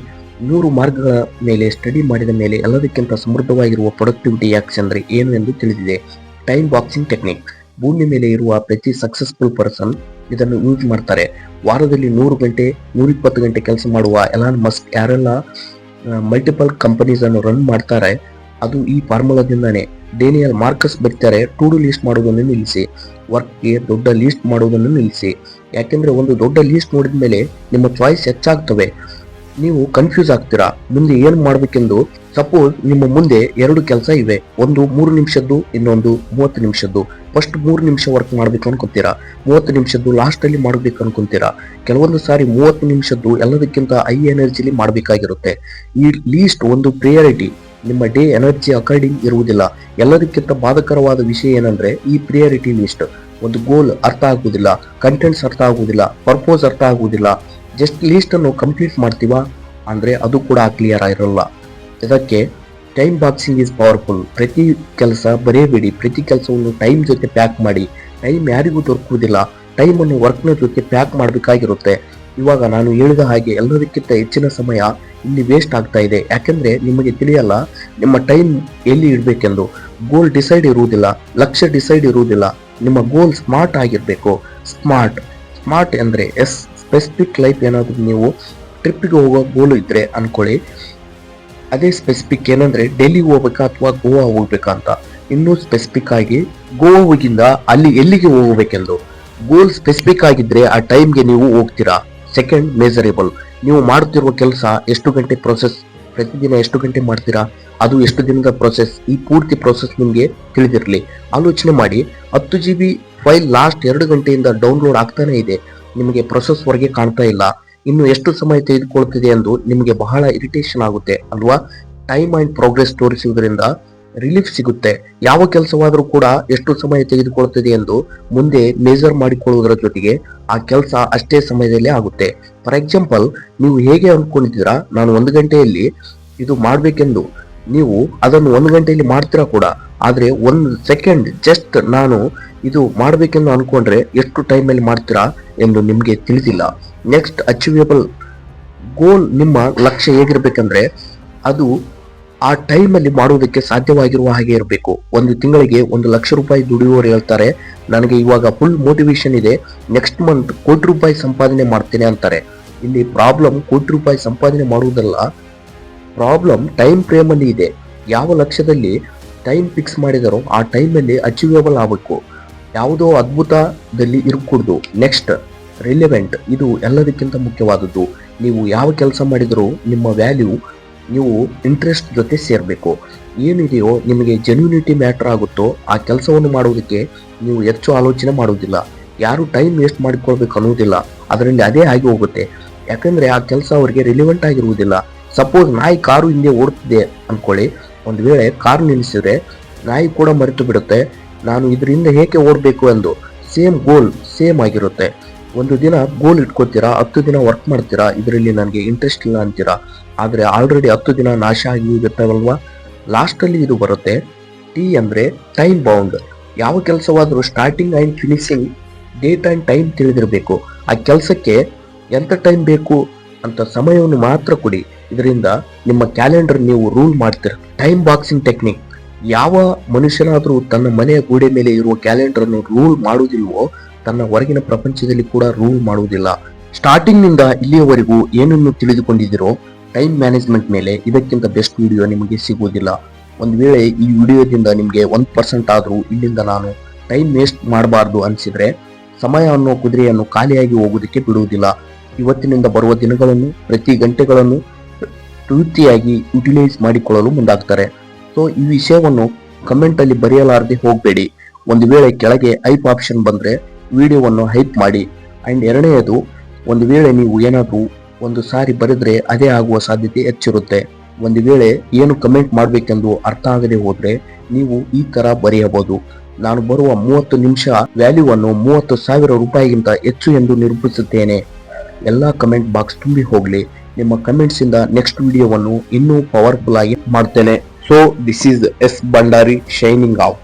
100 ಮಾರ್ಗಗಳ ಮೇಲೆ ಸ್ಟಡಿ ಮಾಡಿದ ಮೇಲೆ ಎಲ್ಲದಕ್ಕಿಂತ ಸಮೃದ್ಧವಾಗಿರುವ ಪ್ರೊಡಕ್ಟಿವಿಟಿ ಹ್ಯಾಕ್ಸ್ ಅಂದರೆ ಏನು ಎಂದು ತಿಳಿದಿದೆ. Time boxing technique. ಭೂಮಿ ಮೇಲೆ ಇರುವ ಪ್ರತಿ ಸಕ್ಸಸ್ಫುಲ್ ಪರ್ಸನ್ ಇದನ್ನು ಯೂಸ್ ಮಾಡ್ತಾರೆ. ವಾರದಲ್ಲಿ 100 ಗಂಟೆ 120 ಗಂಟೆ ಕೆಲಸ ಮಾಡುವ ಎಲಾನ್ ಮಸ್ಕ್ ಯಾರೆಲ್ಲ ಮಲ್ಟಿಪಲ್ ಕಂಪನೀಸ್ ಅನ್ನು ರನ್ ಮಾಡ್ತಾರೆ ಅದು ಈ ಫಾರ್ಮುಲಾದಿಂದಾನೆ. ಡೇನಿಯಲ್ ಮಾರ್ಕಸ್ ಬರ್ತಾರೆ, ಟು ಡು ಲಿಸ್ಟ್ ಮಾಡುವುದನ್ನು ನಿಲ್ಲಿಸಿ, ವರ್ಕ್ಗೆ ದೊಡ್ಡ ಲೀಸ್ಟ್ ಮಾಡುವುದನ್ನು ನಿಲ್ಲಿಸಿ. ಯಾಕೆಂದ್ರೆ ಒಂದು ದೊಡ್ಡ ಲೀಸ್ಟ್ ನೋಡಿದ ಮೇಲೆ ನಿಮ್ಮ ಚಾಯ್ಸ್ ಹೆಚ್ಚಾಗ್ತವೆ, ನೀವು ಕನ್ಫ್ಯೂಸ್ ಆಗ್ತೀರಾ ಮುಂದೆ ಏನು ಮಾಡ್ಬೇಕೆಂದು. ಸಪೋಸ್ ನಿಮ್ಮ ಮುಂದೆ 2 ಕೆಲಸ ಇವೆ, ಒಂದು 3 ನಿಮಿಷದ್ದು, ಇನ್ನೊಂದು 30 ನಿಮಿಷದ್ದು. ಫಸ್ಟ್ 3 ನಿಮಿಷ ವರ್ಕ್ ಮಾಡ್ಬೇಕು ಅನ್ಕೊಂತೀರಾ, 30 ನಿಮಿಷದ್ದು ಲಾಸ್ಟ್ ಅಲ್ಲಿ ಮಾಡ್ಬೇಕು ಅನ್ಕೊಂತೀರಾ. ಕೆಲವೊಂದು ಸಾರಿ 30 ನಿಮಿಷದ್ದು ಎಲ್ಲದಕ್ಕಿಂತ ಹೈ ಎನರ್ಜಿಲಿ ಮಾಡಬೇಕಾಗಿರುತ್ತೆ. ಈ ಲೀಸ್ಟ್ ಒಂದು ಪ್ರಿಯಾರಿಟಿ ನಿಮ್ಮ ಡೇ ಎನರ್ಜಿ ಅಕಾರ್ಡಿಂಗ್ ಇರುವುದಿಲ್ಲ. ಎಲ್ಲದಕ್ಕಿಂತ ಬಾಧಕರವಾದ ವಿಷಯ ಏನಂದ್ರೆ ಈ ಪ್ರಿಯಾರಿಟಿ ಲಿಸ್ಟ್. ಒಂದು ಗೋಲ್ ಅರ್ಥ ಆಗುವುದಿಲ್ಲ, ಕಂಟೆಂಟ್ಸ್ ಅರ್ಥ ಆಗುವುದಿಲ್ಲ, ಪರ್ಪೋಸ್ ಅರ್ಥ ಆಗುವುದಿಲ್ಲ. ಜಸ್ಟ್ ಲೀಸ್ಟ್ ಅನ್ನು ಕಂಪ್ಲೀಟ್ ಮಾಡ್ತೀವಾ ಅಂದ್ರೆ ಅದು ಕೂಡ ಕ್ಲಿಯರ್ ಆಗಿರಲ್ಲ. ಇದಕ್ಕೆ ಟೈಮ್ ಬಾಕ್ಸಿಂಗ್ ಈಸ್ ಪವರ್ಫುಲ್. ಪ್ರತಿ ಕೆಲಸ ಬರೆಯಬೇಡಿ, ಪ್ರತಿ ಕೆಲಸವನ್ನು ಟೈಮ್ ಜೊತೆ ಪ್ಯಾಕ್ ಮಾಡಿ. ಟೈಮ್ ಯಾರಿಗೂ ದೊರಕುವುದಿಲ್ಲ, ಟೈಮ್ ಅನ್ನು ವರ್ಕ್ನ ಜೊತೆ ಪ್ಯಾಕ್ ಮಾಡಬೇಕಾಗಿರುತ್ತೆ. ಇವಾಗ ನಾನು ಹೇಳಿದ ಹಾಗೆ ಎಲ್ಲದಕ್ಕಿಂತ ಹೆಚ್ಚಿನ ಸಮಯ ಇಲ್ಲಿ ವೇಸ್ಟ್ ಆಗ್ತಾ ಇದೆ. ಯಾಕೆಂದ್ರೆ ನಿಮಗೆ ತಿಳಿಯಲ್ಲ ನಿಮ್ಮ ಟೈಮ್ ಎಲ್ಲಿ ಇಡಬೇಕೆಂದು. ಗೋಲ್ ಡಿಸೈಡ್ ಇರುವುದಿಲ್ಲ, ಲಕ್ಷ್ಯ ಡಿಸೈಡ್ ಇರುವುದಿಲ್ಲ. ನಿಮ್ಮ ಗೋಲ್ ಸ್ಮಾರ್ಟ್ ಆಗಿರಬೇಕು. ಸ್ಮಾರ್ಟ್ ಅಂದ್ರೆ ಸ್ಪೆಸಿಫಿಕ್ ಲೈಫ್. ಏನಾದರೂ ನೀವು ಟ್ರಿಪ್ಪಿಗೆ ಹೋಗೋ ಗೋಲು ಇದ್ರೆ ಅನ್ಕೊಳ್ಳಿ, ಅದೇ ಸ್ಪೆಸಿಫಿಕ್ ಏನಂದ್ರೆ ಡೆಲ್ಲಿಗೆ ಹೋಗ್ಬೇಕಾ ಅಥವಾ ಗೋವಾ ಹೋಗ್ಬೇಕಾ ಅಂತ. ಇನ್ನೂ ಸ್ಪೆಸಿಫಿಕ್ ಆಗಿ ಗೋವಾ ಹೋಗಿಂದ ಅಲ್ಲಿ ಎಲ್ಲಿಗೆ ಹೋಗಬೇಕೆಂದು ಗೋಲ್ ಸ್ಪೆಸಿಫಿಕ್ ಆಗಿದ್ರೆ ಆ ಟೈಮ್ಗೆ ನೀವು ಹೋಗ್ತೀರಾ. Second, measurable. ನೀವು ಮಾಡುತ್ತಿರುವ ಕೆಲಸ ಎಷ್ಟು ಗಂಟೆ ಪ್ರೊಸೆಸ್, ಪ್ರತಿದಿನ ಎಷ್ಟು ಗಂಟೆ ಮಾಡ್ತೀರಾ, ಅದು ಎಷ್ಟು ದಿನದ ಪ್ರೊಸೆಸ್, ಈ ಪೂರ್ತಿ ಪ್ರೊಸೆಸ್ ನಿಮಗೆ ತಿಳಿದಿರಲಿ. ಆಲೋಚನೆ ಮಾಡಿ, 10 GB ಫೈಲ್ ಲಾಸ್ಟ್ 2 ಗಂಟೆಯಿಂದ ಡೌನ್ಲೋಡ್ ಆಗ್ತಾನೆ ಇದೆ, ನಿಮಗೆ ಪ್ರೊಸೆಸ್ ಹೊರಗೆ ಕಾಣ್ತಾ ಇಲ್ಲ. ಇನ್ನು ಎಷ್ಟು ಸಮಯ ತೆಗೆದುಕೊಳ್ತಿದೆ ಎಂದು ನಿಮಗೆ ಬಹಳ ಇರಿಟೇಷನ್ ಆಗುತ್ತೆ ಅಲ್ವಾ? ಟೈಮ್ ಅಂಡ್ ಪ್ರೋಗ್ರೆಸ್ ತೋರಿಸುವುದರಿಂದ ರಿಲೀಫ್ ಸಿಗುತ್ತೆ. ಯಾವ ಕೆಲಸವಾದರೂ ಕೂಡ ಎಷ್ಟು ಸಮಯ ತೆಗೆದುಕೊಳ್ತಿದೆ ಎಂದು ಮುಂದೆ ಮೇಜರ್ ಮಾಡಿಕೊಳ್ಳುವುದರ ಜೊತೆಗೆ ಆ ಕೆಲಸ ಅಷ್ಟೇ ಸಮಯದಲ್ಲೇ ಆಗುತ್ತೆ. ಫಾರ್ ಎಕ್ಸಾಂಪಲ್, ನೀವು ಹೇಗೆ ಅನ್ಕೊಂಡಿದ್ದೀರಾ ನಾನು 1 ಗಂಟೆಯಲ್ಲಿ ಇದು ಮಾಡ್ಬೇಕೆಂದು, ನೀವು ಅದನ್ನು 1 ಗಂಟೆಯಲ್ಲಿ ಮಾಡ್ತೀರಾ ಕೂಡ. ಆದ್ರೆ 1 ಸೆಕೆಂಡ್ ಜಸ್ಟ್ ನಾನು ಇದು ಮಾಡಬೇಕೆಂದು ಅನ್ಕೊಂಡ್ರೆ ಎಷ್ಟು ಟೈಮಲ್ಲಿ ಮಾಡ್ತೀರಾ ಎಂದು ನಿಮಗೆ ತಿಳಿದಿಲ್ಲ. ನೆಕ್ಸ್ಟ್ ಅಚೀವೇಬಲ್ ಗೋಲ್, ನಿಮ್ಮ ಲಕ್ಷ್ಯ ಹೇಗಿರ್ಬೇಕಂದ್ರೆ ಅದು ಆ ಟೈಮಲ್ಲಿ ಮಾಡುವುದಕ್ಕೆ ಸಾಧ್ಯವಾಗಿರುವ ಹಾಗೆ ಇರಬೇಕು. ಒಂದು ತಿಂಗಳಿಗೆ 1,00,000 ರೂಪಾಯಿ ದುಡಿಯುವವರು ಹೇಳ್ತಾರೆ, ನನಗೆ ಇವಾಗ ಫುಲ್ ಮೋಟಿವೇಶನ್ ಇದೆ, ನೆಕ್ಸ್ಟ್ ಮಂತ್ ಕೋಟಿ ರೂಪಾಯಿ ಸಂಪಾದನೆ ಮಾಡ್ತೇನೆ ಅಂತಾರೆ. ಇಲ್ಲಿ ಪ್ರಾಬ್ಲಮ್ ಕೋಟಿ ರೂಪಾಯಿ ಸಂಪಾದನೆ ಮಾಡುವುದಲ್ಲ, ಪ್ರಾಬ್ಲಮ್ ಟೈಮ್ ಫ್ರೇಮ್ ಅಲ್ಲಿ ಇದೆ. ಯಾವ ಲಕ್ಷ್ಯದಲ್ಲಿ ಟೈಮ್ ಫಿಕ್ಸ್ ಮಾಡಿದಾರೋ ಆ ಟೈಮಲ್ಲಿ ಅಚೀವೇಬಲ್ ಆಗಬೇಕು. ಯಾವುದೋ ಅದ್ಭುತದಲ್ಲಿ ಇರಕೂಡ್ದು. ನೆಕ್ಸ್ಟ್ ರಿಲೆವೆಂಟ್, ಇದು ಎಲ್ಲದಕ್ಕಿಂತ ಮುಖ್ಯವಾದದ್ದು. ನೀವು ಯಾವ ಕೆಲಸ ಮಾಡಿದರೂ ನಿಮ್ಮ ವ್ಯಾಲ್ಯೂ ನೀವು ಇಂಟ್ರೆಸ್ಟ್ ಜೊತೆ ಸೇರಬೇಕು. ಏನಿದೆಯೋ ನಿಮಗೆ ಜೆನ್ಯೂನಿಟಿ ಮ್ಯಾಟರ್ ಆಗುತ್ತೋ ಆ ಕೆಲಸವನ್ನು ಮಾಡುವುದಕ್ಕೆ ನೀವು ಹೆಚ್ಚು ಆಲೋಚನೆ ಮಾಡುವುದಿಲ್ಲ. ಯಾರು ಟೈಮ್ ವೇಸ್ಟ್ ಮಾಡಿಕೊಳ್ಬೇಕು ಅನ್ನೋದಿಲ್ಲ, ಅದರಲ್ಲಿ ಅದೇ ಆಗಿ ಹೋಗುತ್ತೆ. ಯಾಕಂದ್ರೆ ಆ ಕೆಲಸ ಅವರಿಗೆ ರಿಲೆವೆಂಟ್ ಆಗಿರುವುದಿಲ್ಲ. ಸಪೋಸ್ ನಾಯಿ ಕಾರು ಹಿಂದೆ ಓಡ್ತಿದೆ ಅನ್ಕೊಳ್ಳಿ, ಒಂದು ವೇಳೆ ಕಾರು ನಿಲ್ಲಿಸಿದ್ರೆ ನಾಯಿ ಕೂಡ ಮರೆತು ಬಿಡುತ್ತೆ ನಾನು ಇದರಿಂದ ಹೇಗೆ ಓಡಬೇಕು ಎಂದು. ಸೇಮ್ ಗೋಲ್ ಸೇಮ್ ಆಗಿರುತ್ತೆ. ಒಂದು ದಿನ ಗೋಲ್ ಇಟ್ಕೋತೀರಾ, 10 ದಿನ ವರ್ಕ್ ಮಾಡ್ತೀರಾ, ಇದರಲ್ಲಿ ನನಗೆ ಇಂಟ್ರೆಸ್ಟ್ ಇಲ್ಲ ಅಂತೀರಾ, ಆದರೆ ಆಲ್ರೆಡಿ 10 ದಿನ ನಾಶ ಆಗಿ ಹೋಗುತ್ತವಲ್ವಾ. ಲಾಸ್ಟಲ್ಲಿ ಇದು ಬರುತ್ತೆ. ಟಿ ಅಂದರೆ ಟೈಮ್ ಬೌಂಡ್. ಯಾವ ಕೆಲಸವಾದರೂ starting and finishing date and time ತಿಳಿದಿರಬೇಕು. ಆ ಕೆಲಸಕ್ಕೆ ಎಂಥ ಟೈಮ್ ಬೇಕು ಅಂತ ಸಮಯವನ್ನು ಮಾತ್ರ ಕೊಡಿ. ಇದರಿಂದ ನಿಮ್ಮ ಕ್ಯಾಲೆಂಡರ್ ನೀವು ರೂಲ್ ಮಾಡ್ತೀರ. ಟೈಮ್ ಬಾಕ್ಸಿಂಗ್ ಟೆಕ್ನಿಕ್, ಯಾವ ಮನುಷ್ಯನಾದರೂ ತನ್ನ ಮನೆಯ ಗೋಡೆ ಮೇಲೆ ಇರುವ ಕ್ಯಾಲೆಂಡರ್ ಅನ್ನು ರೂಲ್ ಮಾಡುವುದಿಲ್ವೋ ತನ್ನ ಹೊರಗಿನ ಪ್ರಪಂಚದಲ್ಲಿ ಕೂಡ ರೂಲ್ ಮಾಡುವುದಿಲ್ಲ. ಸ್ಟಾರ್ಟಿಂಗ್ ನಿಂದ ಇಲ್ಲಿಯವರೆಗೂ ಏನನ್ನು ತಿಳಿದುಕೊಂಡಿದ್ದೀರೋ ಟೈಮ್ ಮ್ಯಾನೇಜ್ಮೆಂಟ್ ಮೇಲೆ, ಇದಕ್ಕಿಂತ ಬೆಸ್ಟ್ ವಿಡಿಯೋ ನಿಮಗೆ ಸಿಗುವುದಿಲ್ಲ. ಒಂದು ವೇಳೆ ಈ ವಿಡಿಯೋದಿಂದ ನಿಮಗೆ 1% ಆದರೂ ಇಲ್ಲಿಂದ ನಾನು ಟೈಮ್ ವೇಸ್ಟ್ ಮಾಡಬಾರ್ದು ಅನಿಸಿದ್ರೆ, ಸಮಯ ಅನ್ನೋ ಕುದುರೆಯನ್ನು ಖಾಲಿಯಾಗಿ ಹೋಗುವುದಕ್ಕೆ ಬಿಡುವುದಿಲ್ಲ. ಇವತ್ತಿನಿಂದ ಬರುವ ದಿನಗಳನ್ನು, ಪ್ರತಿ ಗಂಟೆಗಳನ್ನು ಪೂರ್ತಿಯಾಗಿ ಯುಟಿಲೈಸ್ ಮಾಡಿಕೊಳ್ಳಲು ಮುಂದಾಗ್ತಾರೆ. ಸೊ ಈ ವಿಷಯವನ್ನು ಕಮೆಂಟ್ ಅಲ್ಲಿ ಬರೆಯಲಾರದೆ ಹೋಗಬೇಡಿ. ಒಂದು ವೇಳೆ ಕೆಳಗೆ ಹೈಪ್ ಆಪ್ಷನ್ ಬಂದ್ರೆ ವಿಡಿಯೋವನ್ನು ಹೈಪ್ ಮಾಡಿ. ಅಂಡ್ ಎರಡನೆಯದು, ಒಂದು ವೇಳೆ ನೀವು ಏನಾದರೂ ಒಂದು ಸಾರಿ ಬರೆದ್ರೆ ಅದೇ ಆಗುವ ಸಾಧ್ಯತೆ ಹೆಚ್ಚಿರುತ್ತೆ. ಒಂದು ವೇಳೆ ಏನು ಕಮೆಂಟ್ ಮಾಡಬೇಕೆಂದು ಅರ್ಥ ಆಗದೆ ಹೋದ್ರೆ ನೀವು ಈ ತರ ಬರೆಯಬಹುದು. ನಾನು ಬರುವ 30 ನಿಮಿಷ ವ್ಯಾಲ್ಯೂವನ್ನು 30,000 ರೂಪಾಯಿಗಿಂತ ಹೆಚ್ಚು ಎಂದು ನಿರೂಪಿಸುತ್ತೇನೆ. ಎಲ್ಲ ಕಮೆಂಟ್ ಬಾಕ್ಸ್ ತುಂಬಿ ಹೋಗ್ಲಿ. ನಿಮ್ಮ ಕಮೆಂಟ್ಸ್ ಇಂದ ನೆಕ್ಸ್ಟ್ ವಿಡಿಯೋವನ್ನು ಇನ್ನೂ ಪವರ್ಫುಲ್ ಆಗಿ ಮಾಡ್ತೇನೆ. So this is S Bhandari shining out.